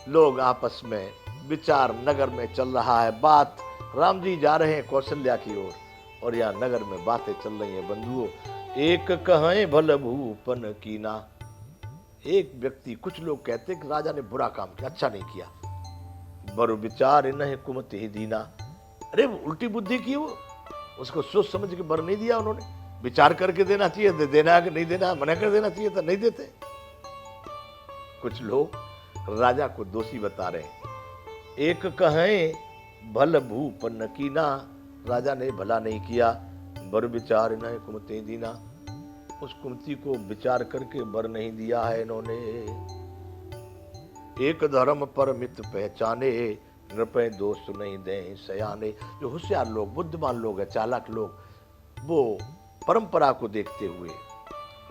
लोग आपस में विचार, नगर में चल रहा है बात। राम जी जा रहे हैं कौशल्या की ओर और यहाँ नगर में बातें चल रही हैं बंधुओं। एक कहें भल भूपन कीना, एक व्यक्ति, कुछ लोग कहते हैं कि राजा ने बुरा काम किया, अच्छा नहीं किया। बरु विचार इन्हें कुमत ही दीना, अरे वो उल्टी बुद्धि की, वो उसको सोच समझ के बर नहीं दिया उन्होंने। विचार करके देना चाहिए, देना है कि नहीं देना, मना कर देना चाहिए तो नहीं देते। कुछ लोग राजा को दोषी बता रहे हैं। एक कहें भल भूपन कीना, राजा ने भला नहीं किया। बर विचार इन्हें कुमते दीना, उस कुमती को विचार करके बर नहीं दिया है इन्होंने। एक धर्म पर मित पहचाने, नृपय दोष नहीं दे सयाने। जो होशियार लोग, बुद्धिमान लोग हैं, चालाक लोग, वो परंपरा को देखते हुए,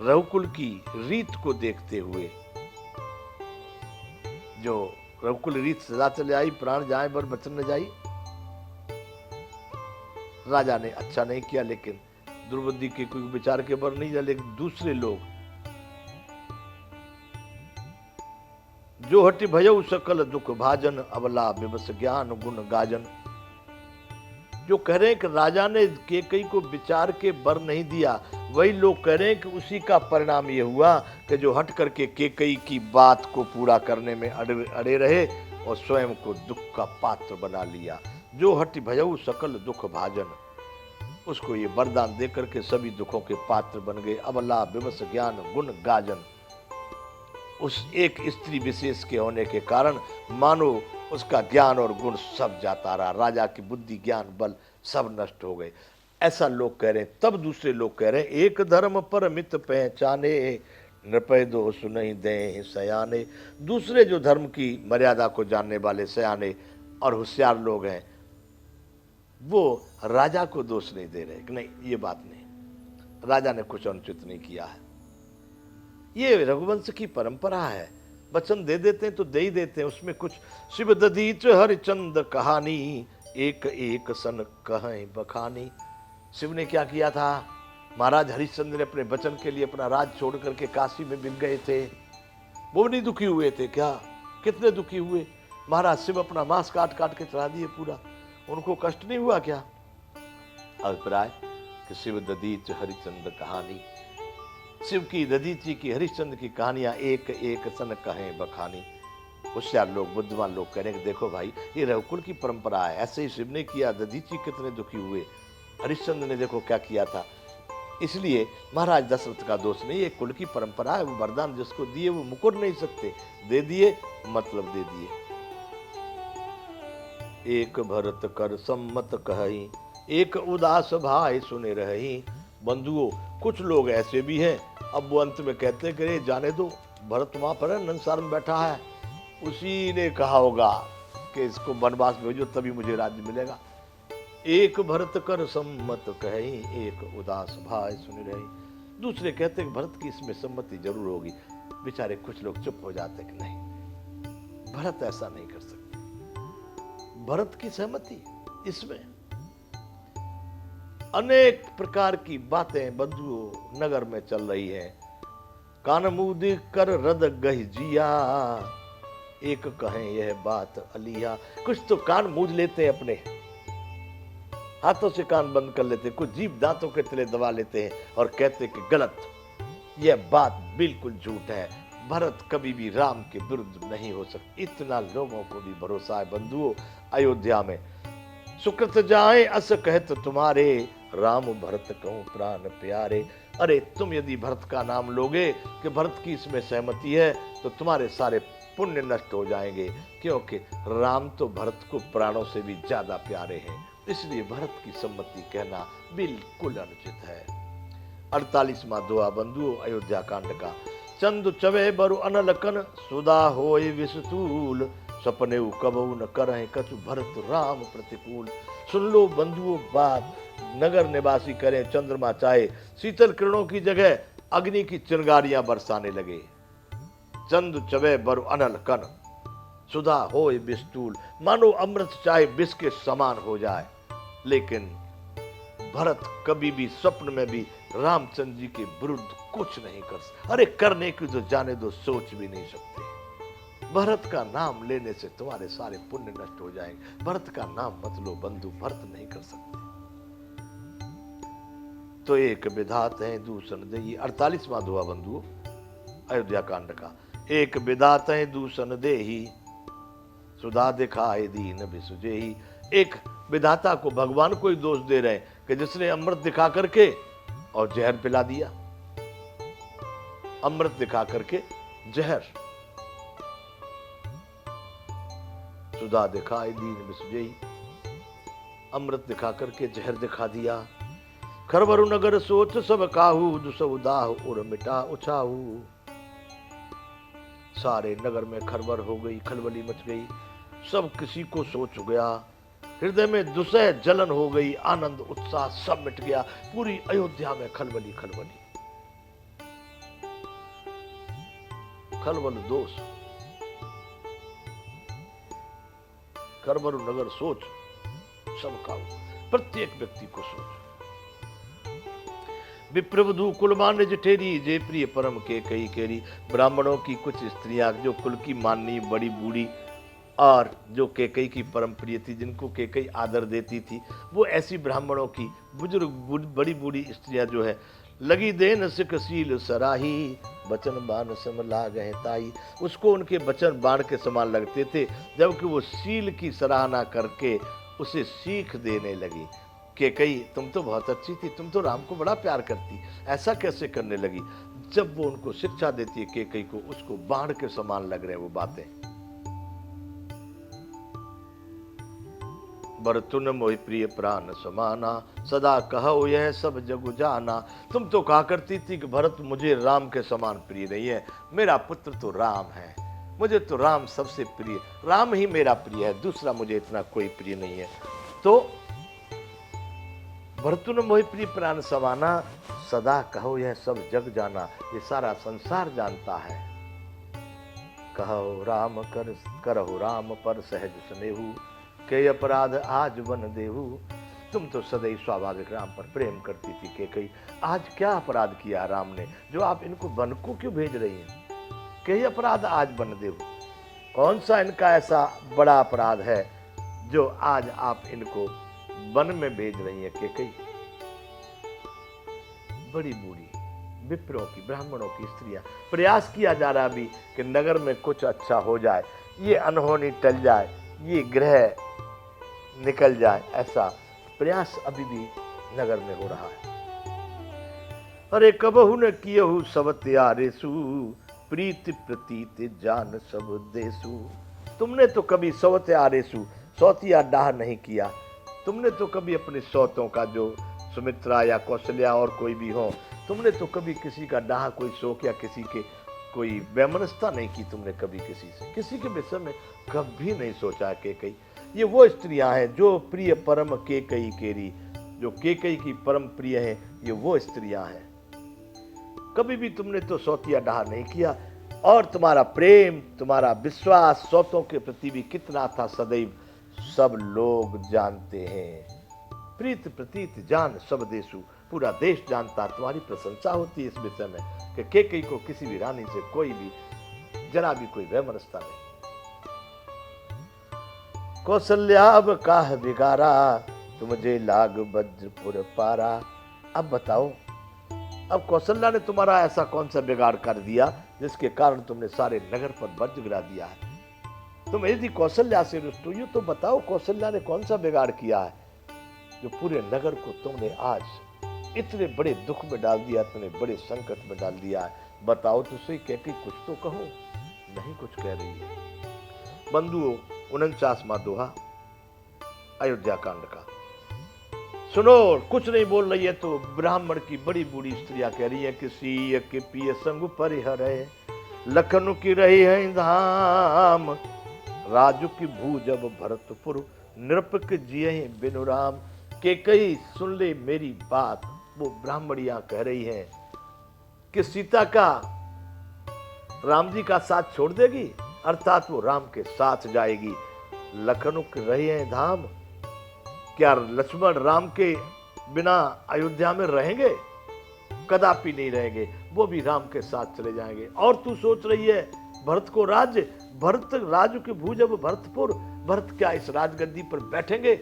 रघुकुल की रीत को देखते हुए, जो रघुकुल रीत सदा चले आई, प्राण जाए पर बचन न जाई। राजा ने अच्छा नहीं किया, लेकिन दुर्बुद्धि के कोई विचार के बर नहीं दिया। लेकिन दूसरे लोग जो हटि भयउ सकल दुख भाजन, अबला विवश ज्ञान गुण गाजन। जो कह रहे हैं कि राजा ने केकई को विचार के बर नहीं दिया, वही लोग कह रहे हैं कि उसी का परिणाम ये हुआ कि जो हट करके केकई की बात को पूरा करने में अड़े रहे और स्वयं को दुख का पात्र बना लिया। जो हटि भयउ सकल दुख भाजन, उसको ये वरदान देकर के सभी दुखों के पात्र बन गए। अबला विवश ज्ञान गुण गाजन, उस एक स्त्री विशेष के होने के कारण मानो उसका ज्ञान और गुण सब जाता रहा, राजा की बुद्धि ज्ञान बल सब नष्ट हो गए। ऐसा लोग कह रहे हैं। तब दूसरे लोग कह रहे हैं, एक धर्म पर मित पहचाने, नृपय दोष नहीं दे सयाने। दूसरे जो धर्म की मर्यादा को जानने वाले सयाने और होशियार लोग हैं, वो राजा को दोष नहीं दे रहे कि नहीं, ये बात नहीं, राजा ने कुछ अनुचित नहीं किया है। ये रघुवंश की परंपरा है, वचन दे देते हैं तो दे ही देते हैं। उसमें कुछ शिव दधीच हरिचंद कहानी, एक एक सन कहें बखानी। शिव ने क्या किया था? महाराज हरिश्चंद्र ने अपने वचन के लिए अपना राज छोड़ करके काशी में बिक गए थे। वो नहीं दुखी हुए थे क्या? कितने दुखी हुए। महाराज शिव अपना मांस काट काट के चढ़ा दिए पूरा, उनको कष्ट नहीं हुआ क्या? अभिप्राय कि शिव दधीच हरिचंद कहानी, शिव की, दधीची की, हरिश्चंद्र की कहानियां एक एक सन कहें बखानी। होशियार लोग, बुद्धिमान लोग कह रहे हैं कि देखो भाई, ये रघुकुल की परंपरा है, ऐसे ही शिव ने किया, दधीची कितने दुखी हुए, हरिश्चंद्र ने देखो क्या किया था। इसलिए महाराज दशरथ का दोष नहीं, ये कुल की परंपरा है। वो वरदान जिसको दिए वो मुकुर नहीं सकते, दे दिए मतलब दे दिए। एक भरत कर सम्मत कही, एक उदास भाई सुने रही। बंधुओं, कुछ लोग ऐसे भी हैं, अब वो अंत में कहते हैं कि जाने दो, भरत वहां पर है, नंदसार में बैठा है, उसी ने कहा होगा कि इसको वनवास भेजो तभी मुझे राज्य मिलेगा। एक भरत कर सम्मत कही, एक उदास भाई सुन रही। दूसरे कहते हैं भरत की इसमें सम्मति जरूर होगी। बेचारे कुछ लोग चुप हो जाते कि नहीं, भरत ऐसा नहीं कर सकते, भरत की सहमति इसमें। अनेक प्रकार की बातें बंधुओं नगर में चल रही है। कान मूद कर रद गह जिया, एक कहें यह बात अलिया। कुछ तो कान मूद लेते हैं, अपने हाथों से कान बंद कर लेते हैं, कुछ जीभ दांतों के तले दबा लेते हैं और कहते हैं कि गलत, यह बात बिल्कुल झूठ है, भरत कभी भी राम के विरुद्ध नहीं हो सकता। इतना लोगों को भी भरोसा है बंधुओं। अयोध्या में सुकृत जाए अस कहत तुम्हारे, राम भरत कहूं प्राण प्यारे। अरे तुम यदि भरत का नाम लोगे कि भरत की इसमें सहमति है, तो तुम्हारे सारे पुण्य नष्ट हो जाएंगे, क्योंकि राम तो भरत को प्राणों से भी ज्यादा प्यारे हैं। इसलिए भरत की सम्मति कहना बिल्कुल अनुचित है। 48वां दोहा बंधुओं अयोध्या कांड का। चंद चवे बरु अनलकन, सुदा होय विषतूल, सपने कबहु न करहि कछु, भरत राम प्रतिकूल। सुन लो बंधुओं बात, नगर निवासी करें चंद्रमा चाहे, शीतल किरणों की जगह अग्नि की चिंगारियां बरसाने लगे। चंद चवे बरु अनल कन, सुधा होय विस्तूल, मानो अमृत चाहे विष के समान हो जाए। लेकिन भरत कभी भी स्वप्न में भी रामचंद्र जी के विरुद्ध कुछ नहीं कर सकते। अरे करने की तो जाने दो, सोच भी नहीं सकते। भरत का नाम लेने से तुम्हारे सारे पुण्य नष्ट हो जाएंगे। भरत का नाम मत लो बंधु, भरत नहीं कर सकते। तो एक विधात है दूषण दे, 48वां दुआ बंधुओं अयोध्या कांड का। एक विधात है दूषण दे ही, सुधा दिखाए दीन बिसुजे ही। एक विधाता को, भगवान को ही दोष दे रहे हैं कि जिसने अमृत दिखा करके और जहर पिला दिया। अमृत दिखा करके जहर, सुधा दिखाए दीन बिसुजे ही, अमृत दिखा करके जहर दिखा दिया। खरबरु नगर सोच सब काहू, दुसहु दाह उर मिटा उछाहू। सारे नगर में खरबर हो गई, खलबली मच गई, सब किसी को सोच गया। हृदय में दुसह जलन हो गई, आनंद उत्साह सब मिट गया। पूरी अयोध्या में खलबली खलबली, खलबल दोष। खरबरु नगर सोच सब काहू, प्रत्येक व्यक्ति को सोच। विप्रवधु कुलमान जठेरी, जे प्रिय परम के कई केरी। ब्राह्मणों की कुछ स्त्रियां जो कुल की माननी, बड़ी बूढ़ी, और जो केकई की परम प्रिय थी, जिनको केकई आदर देती थी, वो ऐसी ब्राह्मणों की बुजुर्ग बड़ी बूढ़ी स्त्रियां जो है, लगी देन सिकशील सराही, बचन बाण सम लागहि ताई। उसको उनके बचन बाण के समान लगते थे, जबकि वो शील की सराहना करके उसे सीख देने लगी। केकई तुम तो बहुत अच्छी थी, तुम तो राम को बड़ा प्यार करती, ऐसा कैसे करने लगी। जब वो उनको शिक्षा देती है केकई को, उसको बाण के समान लग रहे हैं वो बातें। बरतुन मोहि प्रिय प्राण समाना, सदा कहो यह सब जगु जाना। तुम तो कहा करती थी कि भरत मुझे राम के समान प्रिय नहीं है, मेरा पुत्र तो राम है, मुझे तो राम सबसे प्रिय, राम ही मेरा प्रिय है, दूसरा मुझे इतना कोई प्रिय नहीं है। तो भरतुन मोहि प्रिय प्राण समाना, सदा कहो यह सब जग जाना, ये सारा संसार जानता है। कहो राम करहु राम पर सहज स्नेहु, के अपराध आज बन देहु। तुम तो सदैव स्वाभाविक राम पर प्रेम करती थी केकई, आज क्या अपराध किया राम ने जो आप इनको वन को क्यों भेज रही हैं। के अपराध आज बन देहु, कौन सा इनका ऐसा बड़ा अपराध है जो आज आप इनको वन में भेज रही है केकई। बड़ी बूढ़ी विप्रों की, ब्राह्मणों की स्त्रियां, प्रयास किया जा रहा भी कि नगर में कुछ अच्छा हो जाए, ये अनहोनी टल जाए, ये ग्रह निकल जाए, ऐसा प्रयास अभी भी नगर में हो रहा है। अरे कबहु न कियहु सब त्यारेसु, प्रीति प्रतीत जान सब देसु। तुमने तो कभी सौ त्यारेसु, सौतिया डाह नहीं किया। तुमने तो कभी अपनी सौतों का, जो सुमित्रा या कौशल्या और कोई भी हो, तुमने तो कभी किसी का डाह, कोई शोक या किसी के कोई वैमनस्यता नहीं की तुमने कभी किसी से, किसी के विषय में कभी नहीं सोचा केकई। ये वो स्त्रियां हैं जो प्रिय परम केकई केरी, जो केकई की परम प्रिय है, ये वो स्त्रियां हैं। कभी भी तुमने तो सौतिया डाह नहीं किया, और तुम्हारा प्रेम, तुम्हारा विश्वास सौतों के प्रति भी कितना था सदैव सब लोग जानते हैं। प्रीत प्रतीत जान सब देशु, पूरा देश जानता, तुम्हारी प्रशंसा होती है इस विषय में कि केकई को किसी भी रानी से कोई भी जरा भी कोई वैमनस्यता नहीं। कौशल्याब काह बिगारा, तुमजे लाग वज्रपुर पारा। अब बताओ, अब कौशल्या ने तुम्हारा ऐसा कौन सा बिगाड़ कर दिया जिसके कारण तुमने सारे नगर पर वज्र गिरा दिया है। तुम यदि कौशल्या से रुष्ट हो तो बताओ कौशल्या ने कौन सा बिगाड़ किया है जो पूरे नगर को तुमने आज इतने बड़े दुख में डाल दिया, इतने बड़े संकट में डाल दिया है। बताओ तो सही, कहती कुछ तो कहो, नहीं कुछ कह रही है। बंधुओं 49वां दोहा अयोध्या कांड का सुनो, कुछ नहीं बोल रही है तो ब्राह्मण की बड़ी बूढ़ी स्त्रियां कह रही है कि सीय के पिय संग परिहर, लखन की रही है धाम, राजू की भूजब भरतपुर, नृपक जिये बिनु राम। के कई सुन ले मेरी बात, वो ब्राह्मणियां कह रही हैं कि सीता का राम जी का साथ छोड़ देगी, अर्थात वो राम के साथ जाएगी। लखन की रही है धाम, क्या लक्ष्मण राम के बिना अयोध्या में रहेंगे? कदापि नहीं रहेंगे, वो भी राम के साथ चले जाएंगे। और तू सोच रही है भरत को राज्य, भरत राजू के भूज अब भरतपुर, भरत क्या इस राजगद्दी पर बैठेंगे?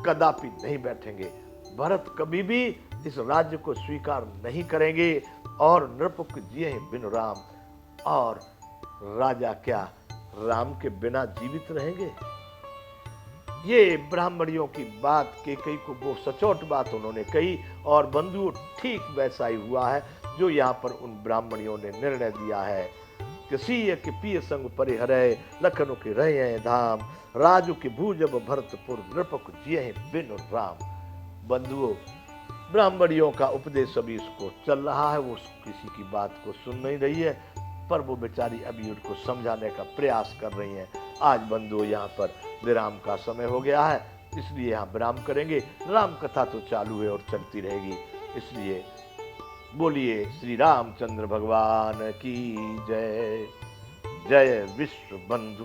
कदापि नहीं बैठेंगे। भरत कभी भी इस राज्य को स्वीकार नहीं करेंगे और नृपक जिये बिनु राम। और राजा क्या राम के बिना जीवित रहेंगे? ये ब्राह्मणियों की बात केकई को वो सचोट बात उन्होंने कही, और बंधुओं ठीक वैसा ही हुआ है जो यहाँ पर उन ब्राह्मणियों ने निर्णय दिया है कि सीय के पिय संग परिहरय, लखनऊ के रहे धाम, राजू के भूजब भरतपुर, नृपक जिये बिनु राम। बंधुओं, ब्राह्मणियों का उपदेश अभी इसको चल रहा है, वो किसी की बात को सुन नहीं रही है, पर वो बेचारी अभी उनको समझाने का प्रयास कर रही हैं। आज बंधुओं यहाँ पर विराम का समय हो गया है, इसलिए यहाँ विराम करेंगे। राम कथा तो चालू है और चलती रहेगी, इसलिए बोलिए श्री रामचंद्र भगवान की जय। जय विश्व बंधु।